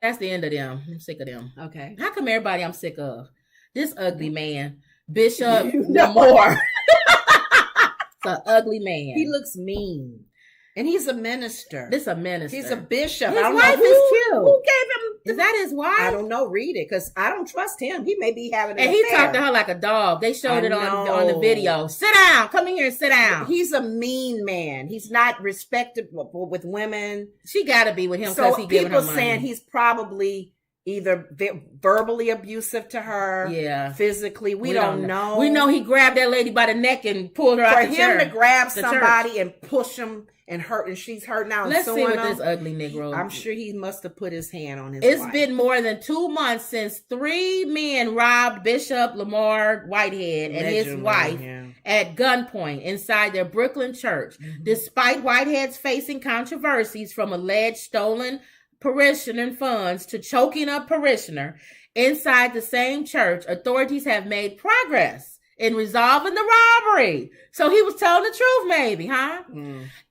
That's the end of them. I'm sick of them. Okay. How come everybody I'm sick of? This ugly man, Bishop You know. Lamor. It's an ugly man. He looks mean. And he's a minister. This a minister. He's a bishop. His I don't wife know is cute. Who gave him? Is that his wife? I don't know. Read it, because I don't trust him. He may be having an and he affair. talked to her like a dog. They showed it on the video. Sit down. Come in here and sit down. He's a mean man. He's not respectable with women. She got to be with him because so he giving her money. People saying he's probably either verbally abusive to her, physically. We don't know. We know he grabbed that lady by the neck and pulled her out the chair. For him to grab somebody and push him and hurt, and she's hurt now. Let's see what this ugly Negro. I'm sure he must have put his hand on his It's wife. been more than 2 months since 3 men robbed Bishop Lamor Whitehead and his wife at gunpoint inside their Brooklyn church. Mm-hmm. Despite Whitehead's facing controversies from alleged stolen parishioner funds to choking a parishioner inside the same church, authorities have made progress in resolving the robbery. So he was telling the truth, maybe, huh?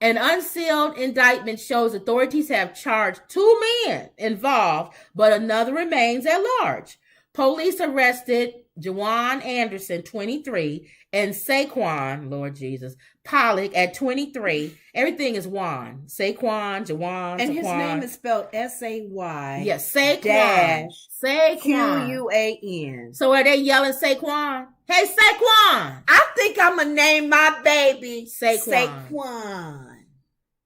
An unsealed indictment shows authorities have charged 2 men involved, but another remains at large. Police arrested Jawan Anderson, 23, and Saquon, Lord Jesus, Pollock at 23. Everything is Juan. Saquon, Jawan, and Saquon. His name is spelled S-A-Y. Yes, Saquon. Dash Saquon. Q-U-A-N. So are they yelling Saquon? Hey, Saquon! I think I'm going to name my baby Saquon.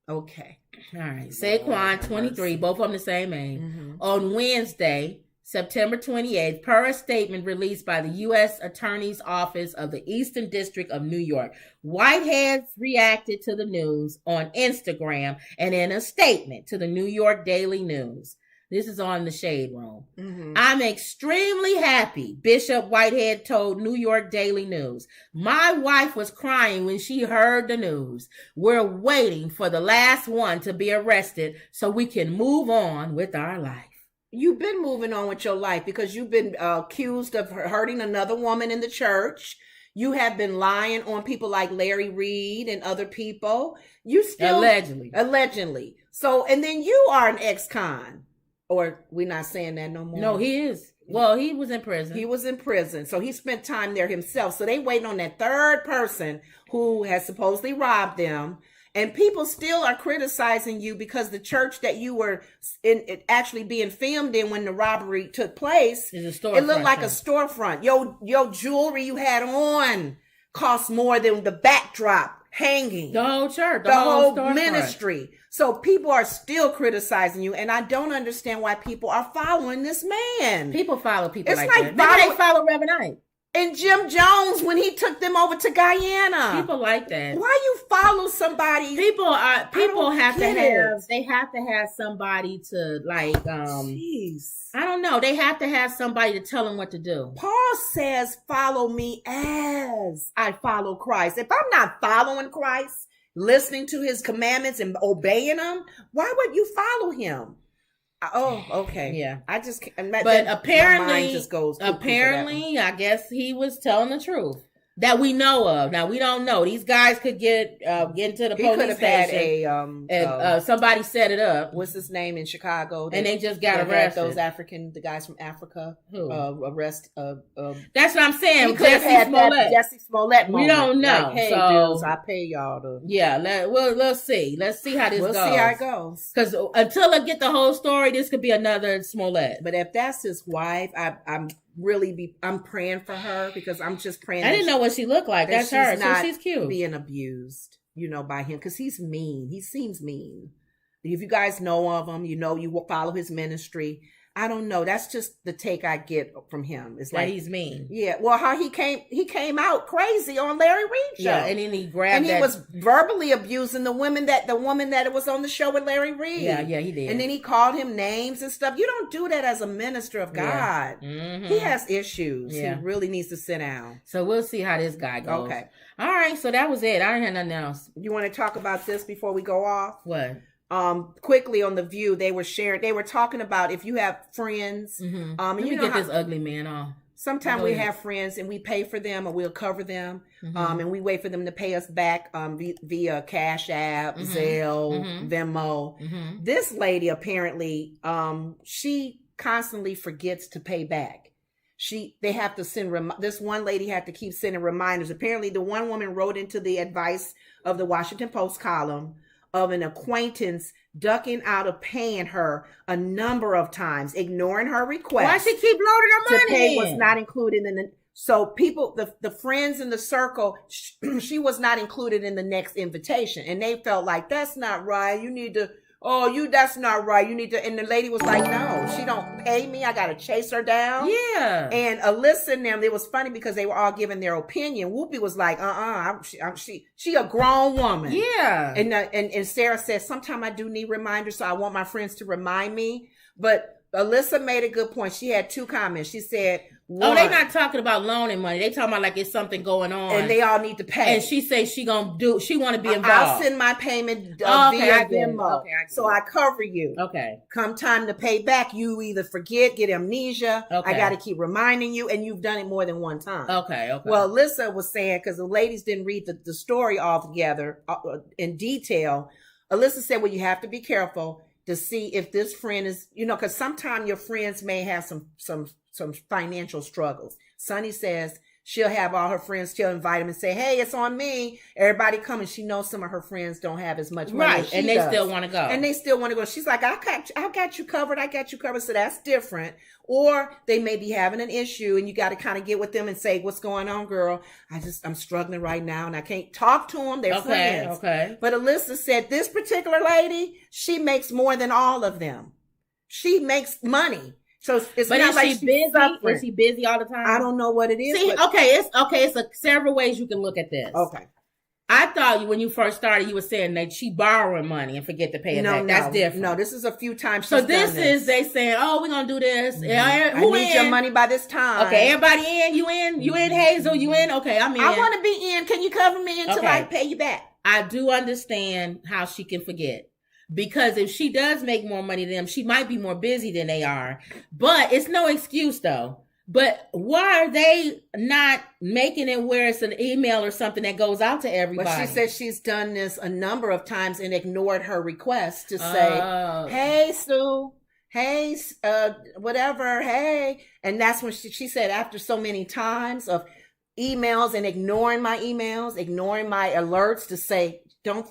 Okay. All right. Saquon, 23, both of them the same age. Mm-hmm. On Wednesday, September 28th, per a statement released by the U.S. Attorney's Office of the Eastern District of New York, Whitehead reacted to the news on Instagram and in a statement to the New York Daily News. This is on the Shade Room. Mm-hmm. I'm extremely happy, Bishop Whitehead told New York Daily News. My wife was crying when she heard the news. We're waiting for the last one to be arrested so we can move on with our life. You've been moving on with your life because you've been accused of hurting another woman in the church. You have been lying on people like Larry Reed and other people. You still allegedly. So, and then you are an ex-con, or we're not saying that no more. No, he is. Well, he was in prison. He was in prison, so he spent time there himself. So they waiting on that third person who has supposedly robbed them. And people still are criticizing you because the church that you were actually being filmed in when the robbery took place, it looked like a storefront. Your jewelry you had on cost more than the backdrop hanging. The whole church, the whole ministry. So people are still criticizing you, and I don't understand why people are following this man. People follow people it's like that. Maybe they follow Reverend Knight. And Jim Jones when he took them over to Guyana. People like that. Why you follow somebody? People have to have somebody to like Jeez. I don't know. They have to have somebody to tell them what to do. Paul says, follow me as I follow Christ. If I'm not following Christ, listening to his commandments and obeying them, why would you follow him? Oh, okay. Yeah. But apparently, just goes I guess he was telling the truth that we know of. Now we don't know. These guys could get into the police station. Somebody set it up. What's his name in Chicago? And they just got arrested. Those the guys from Africa. Who? That's what I'm saying. He could have had that Jesse Smollett moment. We don't know. Like, hey, bills, I pay y'all to. Yeah. Let's see. Let's see how this goes. We'll see how it goes. Because until I get the whole story, this could be another Smollett. But if that's his wife, I'm praying for her because I'm just praying. I didn't know what she looked like. That's her. So she's cute. Being abused, by him because he's mean. He seems mean. If you guys know of him, you follow his ministry. I don't know. That's just the take I get from him. It's like he's mean. Yeah. Well, how he came out crazy on Larry Reed show. Yeah, and then he grabbed he was verbally abusing the woman that was on the show with Larry Reed. Yeah, he did. And then he called him names and stuff. You don't do that as a minister of God. Yeah. Mm-hmm. He has issues. Yeah. He really needs to sit down. So we'll see how this guy goes. Okay. All right. So that was it. I didn't have nothing else. You want to talk about this before we go off? What? Quickly on The View, they were talking about if you have friends. Mm-hmm. Let me get this ugly man off. Sometimes we have friends and we pay for them or we'll cover them, and we wait for them to pay us back via Cash App, Zelle, Venmo. This lady apparently, she constantly forgets to pay back. They have to send, this one lady had to keep sending reminders. Apparently the one woman wrote into the advice of the Washington Post column of an acquaintance ducking out of paying her a number of times, ignoring her request. Why she keep loading her money? To pay was not included in the, so people, the friends in the circle, she was not included in the next invitation. And they felt like, that's not right. You need to, that's not right. You need to, and the lady was like, no, she don't pay me. I got to chase her down. Yeah. And Alyssa and them, it was funny because they were all giving their opinion. Whoopi was like, she a grown woman. Yeah. And Sarah said, sometimes I do need reminders. So I want my friends to remind me. But Alyssa made a good point. She had two comments. She said, they're not talking about loaning money. They talking about like it's something going on. And they all need to pay. And she says she want to be involved. I'll send my payment via Venmo. So I cover you. Okay. Come time to pay back, you either forget, get amnesia. Okay. I got to keep reminding you, and you've done it more than one time. Okay. Well, Alyssa was saying, because the ladies didn't read the story all together in detail. Alyssa said, well, you have to be careful to see if this friend is, because sometimes your friends may have some financial struggles. Sunny says she'll have all her friends, she'll invite them and say, hey, it's on me. Everybody come, and she knows some of her friends don't have as much money as she and they still want to go. She's like, I got you covered. So that's different. Or they may be having an issue and you got to kind of get with them and say, what's going on, girl? I'm struggling right now and I can't talk to them. They're friends. Okay. But Alyssa said this particular lady, she makes more than all of them. She makes money. So it's not like she's busy. Suffering. Is she busy all the time? I don't know what it is. See, it's several ways you can look at this. Okay. I thought when you first started, you were saying that she borrowing money and forget to pay it back. That's different. No, this is a few times. So this is they saying, we're gonna do this. Mm-hmm. Who need your money by this time? Okay, everybody in. You in, Hazel? You in? Okay, I'm in. I want to be in. Can you cover me until I pay you back? I do understand how she can forget. Because if she does make more money than them, she might be more busy than they are. But it's no excuse, though. But why are they not making it where it's an email or something that goes out to everybody? But she said she's done this a number of times and ignored her request to say, hey, Sue, hey, whatever, hey. And that's when she said after so many times of emails and ignoring my emails, ignoring my alerts to say,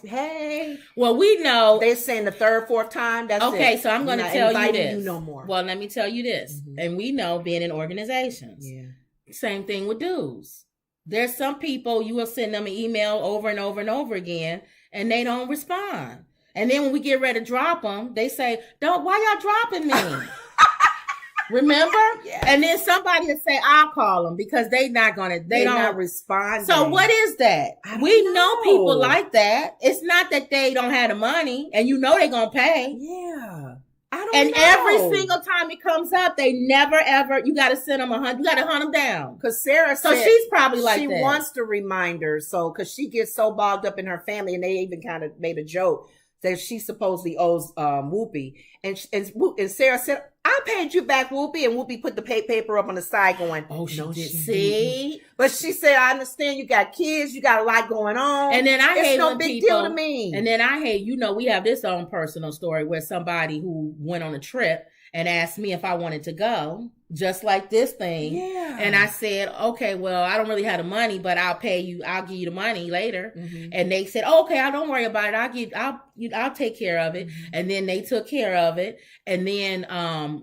hey. Well, we know. They're saying the third, fourth time. That's okay, so I'm going to tell you this. You no more. Well, let me tell you this. Mm-hmm. And we know being in organizations. Yeah. Same thing with dues. There's some people you will send them an email over and over and over again, and they don't respond. And then when we get ready to drop them, they say, why y'all dropping me? Remember? Yes. And then somebody will say, I'll call them because they're not responding. So what is that? We know people like that. It's not that they don't have the money and they're going to pay. Yeah. And every single time it comes up, they never ever, you got to send them you got to hunt them down. Because Sarah said, so she's probably like she that. wants the reminder. So, because she gets so bogged up in her family, and they even kind of made a joke that she supposedly owes Whoopi. And Sarah said, I paid you back, Whoopi. And Whoopi put the paper up on the side going, she did. See? But she said, I understand you got kids, you got a lot going on. And then it's no big deal to me. And then I hate, we have this own personal story where somebody who went on a trip and asked me if I wanted to go, just like this thing. Yeah. And I said, okay, well, I don't really have the money, but I'll give you the money later. Mm-hmm. And they said, okay, don't worry about it. I'll take care of it. Mm-hmm. And then they took care of it. And then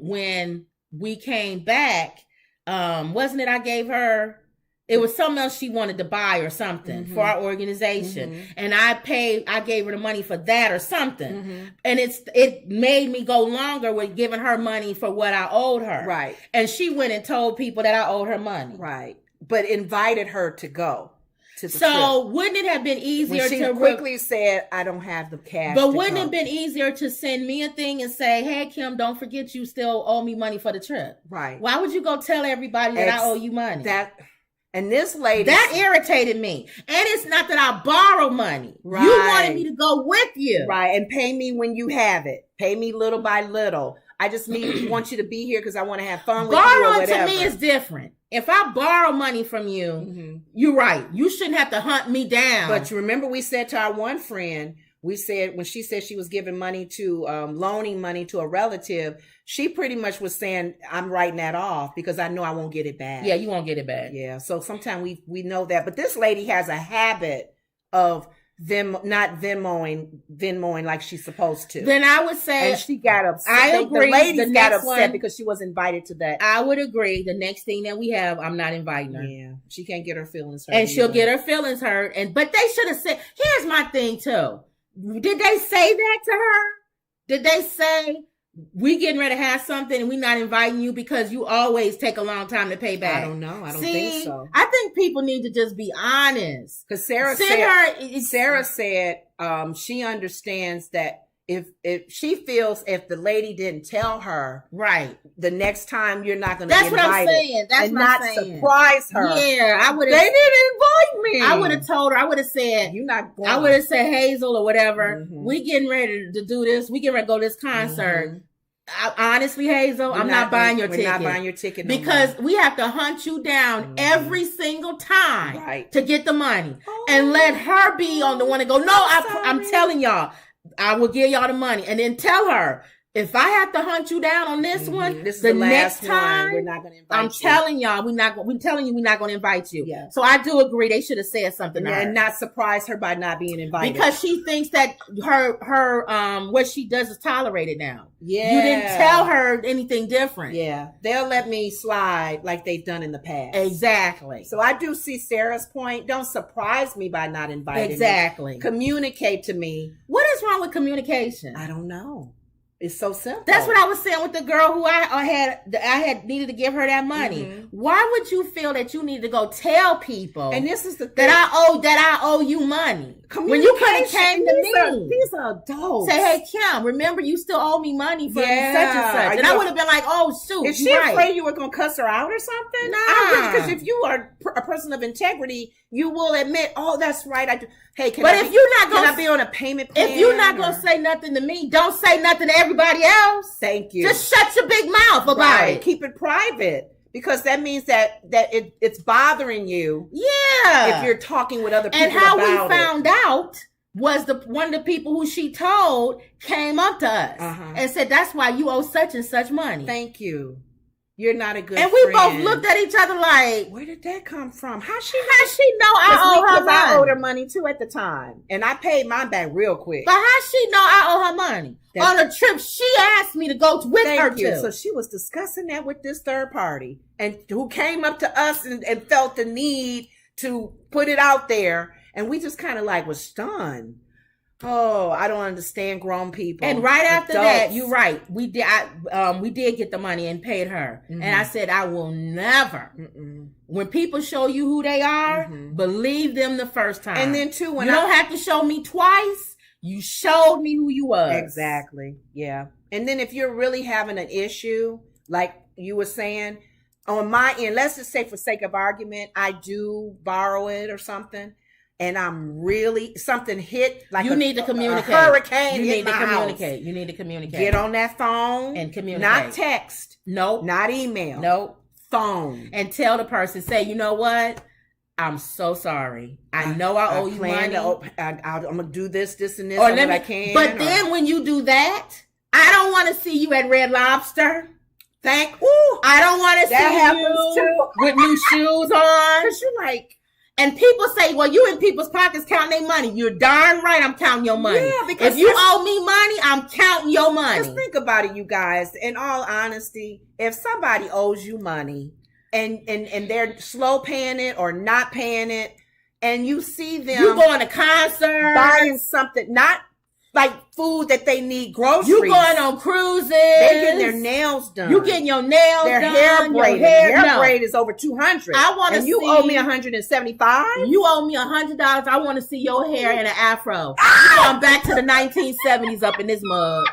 when we came back, wasn't it I gave her, it was something else she wanted to buy or something for our organization. Mm-hmm. And I gave her the money for that or something. Mm-hmm. And it made me go longer with giving her money for what I owed her. Right. And she went and told people that I owed her money. Right. But invited her to go to the trip. Wouldn't it have been easier when she quickly said, I don't have the cash. But wouldn't it have been easier to send me a thing and say, hey, Kim, don't forget you still owe me money for the trip. Right. Why would you go tell everybody that I owe you money? And this lady... That irritated me. And it's not that I borrow money. Right. You wanted me to go with you. Right. And pay me when you have it. Pay me little by little. I just want you to be here because I want to have fun with you or Borrowing whatever. to me is different. If I borrow money from you, you're right. You shouldn't have to hunt me down. But you remember we said to our one friend, we said when she said she was giving money to, loaning money to a relative, she pretty much was saying, I'm writing that off because I know I won't get it back. Yeah, you won't get it back. Yeah, so sometimes we know that. But this lady has a habit of not Venmoing like she's supposed to. Then I would say, and she got upset. I agree. The ladies got upset one, because she was invited to that. I would agree. The next thing that we have, I'm not inviting her. Yeah, she can't get her feelings hurt. And she'll get her feelings hurt. But they should have said, here's my thing too. Did they say that to her? Did they say, we getting ready to have something and we not inviting you because you always take a long time to pay back? I don't know. I don't think so. I think people need to just be honest. Because Sarah said she understands that if she feels if the lady didn't tell her, right, the next time you're not going to get invited. That's what I'm saying. That's and what not I'm saying. Surprise her. Yeah, I would. They didn't invite me. I would have told her. I would have said, "You're not going." I would have said, Hazel or whatever. We getting ready to do this. We getting ready to go to this concert. Honestly, Hazel, I'm not buying your ticket. We're not buying your ticket because we have to hunt you down every single time to get the money, and let her be on the one to go. No, I'm telling y'all. I will give y'all the money, and then tell her if I have to hunt you down on this one, this is the next time we're not going to invite I'm telling y'all, we're telling you we're not going to invite you. Yeah. So I do agree they should have said something to her. And not surprise her by not being invited. Because she thinks that her what she does is tolerated now. Yeah. You didn't tell her anything different. Yeah. They'll let me slide like they've done in the past. Exactly. So I do see Sarah's point. Don't surprise me by not inviting me. Exactly. Communicate to me. What is wrong with communication? I don't know. It's so simple. That's what I was saying with the girl who I had needed to give her that money. Why would you feel that you need to go tell people? And this is the thing that I owe you money. When you could have came to me. These are adults. Say, hey Kim, remember you still owe me money for such and such. And I would have been like, oh shoot. Is she afraid you were gonna cuss her out or something? Nah. Because if you are a person of integrity, you will admit, oh, that's right. I do. Hey, can I be on a payment plan? If you're not gonna say nothing to me, don't say nothing to everybody else. Thank you. Just shut your big mouth about it. Keep it private. Because that means that it's bothering you. Yeah. If you're talking with other people about it. And how we found out was one of the people who she told came up to us and said, that's why you owe such and such money. Thank you. You're not a good friend. And we both looked at each other like, where did that come from? How she know I owe her money? I owed her money too at the time. And I paid mine back real quick. But how she know I owe her money? On a trip she asked me to go with her to. So she was discussing that with this third party and who came up to us and felt the need to put it out there. And we just kind of like was stunned. Oh, I don't understand grown people. And right after that, you're right. We did get the money and paid her. And I said, I will never. When people show you who they are, believe them the first time. And then too, when you don't have to show me twice. You showed me who you was. Exactly. Yeah. And then if you're really having an issue, like you were saying, on my end, let's just say for sake of argument, I do borrow it or something. And I'm really something hit like you need to communicate. A hurricane. You need to communicate. You need to communicate. Get on that phone and communicate. Not text. Nope. Not email. Nope. Phone. And tell the person, say, you know what? I'm so sorry. I know I owe you money. I'm gonna do this, and this, or let me, I can. But then when you do that, I don't want to see you at Red Lobster. I don't want to see you too. With new shoes on. Because you're like. And people say, well, you in people's pockets counting their money. You're darn right I'm counting your money. Yeah, because if you owe me money, I'm counting your money. Just think about it, you guys. In all honesty, if somebody owes you money and they're slow paying it or not paying it, and you see them... You going to concert. Buying something, not like food that they need, groceries. You going on cruises. They're getting their nails done. You getting your nails their done. Hair braided. Hair braid is over $200. I want to see. You owe me $175. You owe me $100. I want to see your hair in an afro. I'm back to the 1970s up in this mug.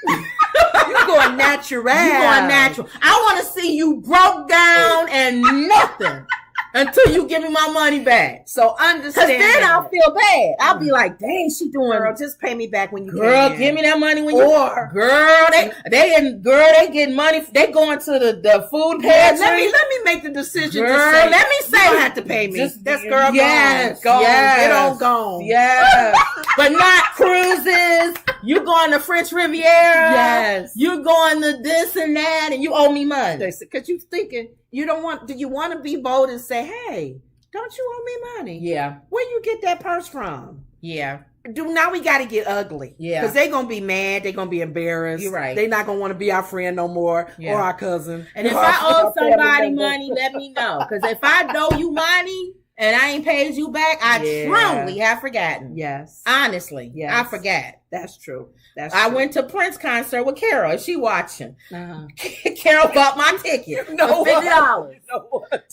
You going natural. You going natural. I want to see you broke down and nothing. until you give me my money back. So understand. Because then I'll feel bad. I'll be like, dang, she doing. Girl, just pay me back when you can. Girl, give me that money when you. Or girl, they getting money. They going to the food pantry. Let me make the decision. Girl, to say, let me say, you don't have to pay me. That's girl. Yes, gone. Yes, get on gone. Yes, but not cruises. You going to French Riviera? Yes. You going to this and that, and you owe me money. Because you thinking you don't want. Do you want to be bold and say, hey? Don't you owe me money? Yeah. Where you get that purse from? Yeah. Now we got to get ugly. Yeah. Because they're going to be mad. They're going to be embarrassed. You're right. They're not going to want to be our friend no more or our cousin. And if I owe somebody money, let me know. Because if I owe you money and I ain't paid you back, I truly have forgotten. Yes. Honestly. Yes. I forgot. That's true. I went to Prince concert with Carol. Is she watching? Carol bought my ticket for $50.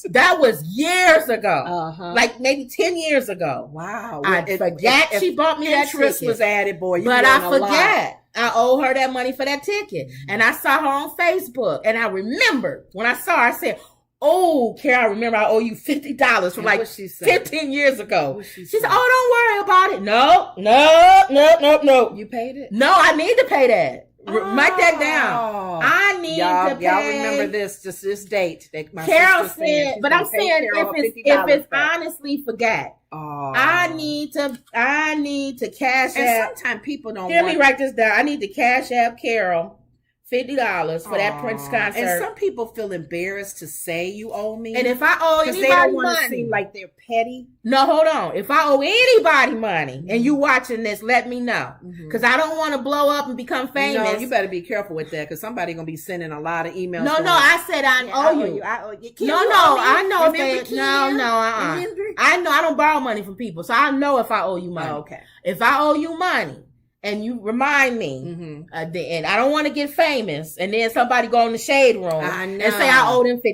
That was years ago. Like maybe 10 years ago. Wow. I forgot she bought me that ticket. Interest was added, boy. But I forgot. I owe her that money for that ticket. And I saw her on Facebook. And I remembered when I saw her, I said, oh, Carol, I remember I owe you $50 from like 15 years ago. She said, oh, don't worry about it. No. You paid it? No, I need to pay that. Write that down. I need to pay. Y'all remember this, just this date. That my Carol said, but I'm saying if it's honestly forgot. I need to cash app. And sometimes people don't Hear me write this down. I need to cash app Carol $50 for that Prince concert. And some people feel embarrassed to say you owe me. And if I owe anybody they don't want money, to seem like they're petty. No, hold on. If I owe anybody money and you watching this, let me know. Because I don't want to blow up and become famous. No, you better be careful with that because somebody going to be sending a lot of emails. No, I said I owe you. I owe you. I know if they, I know I don't borrow money from people. So I know if I owe you money. Okay. If I owe you money, and you remind me, and I don't want to get famous, and then somebody go in the shade room and say I owe them $50.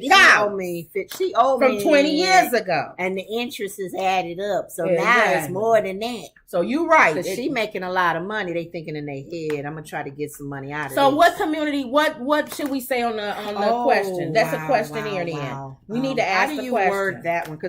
She owed me from 20 years ago, and the interest is added up, so now it's more than that. So you right, because she making a lot of money. They thinking in their head, I'm gonna try to get some money out of. So what community? What should we say on the question? That's a questionnaire. Then we need to ask the question. How do you word that one?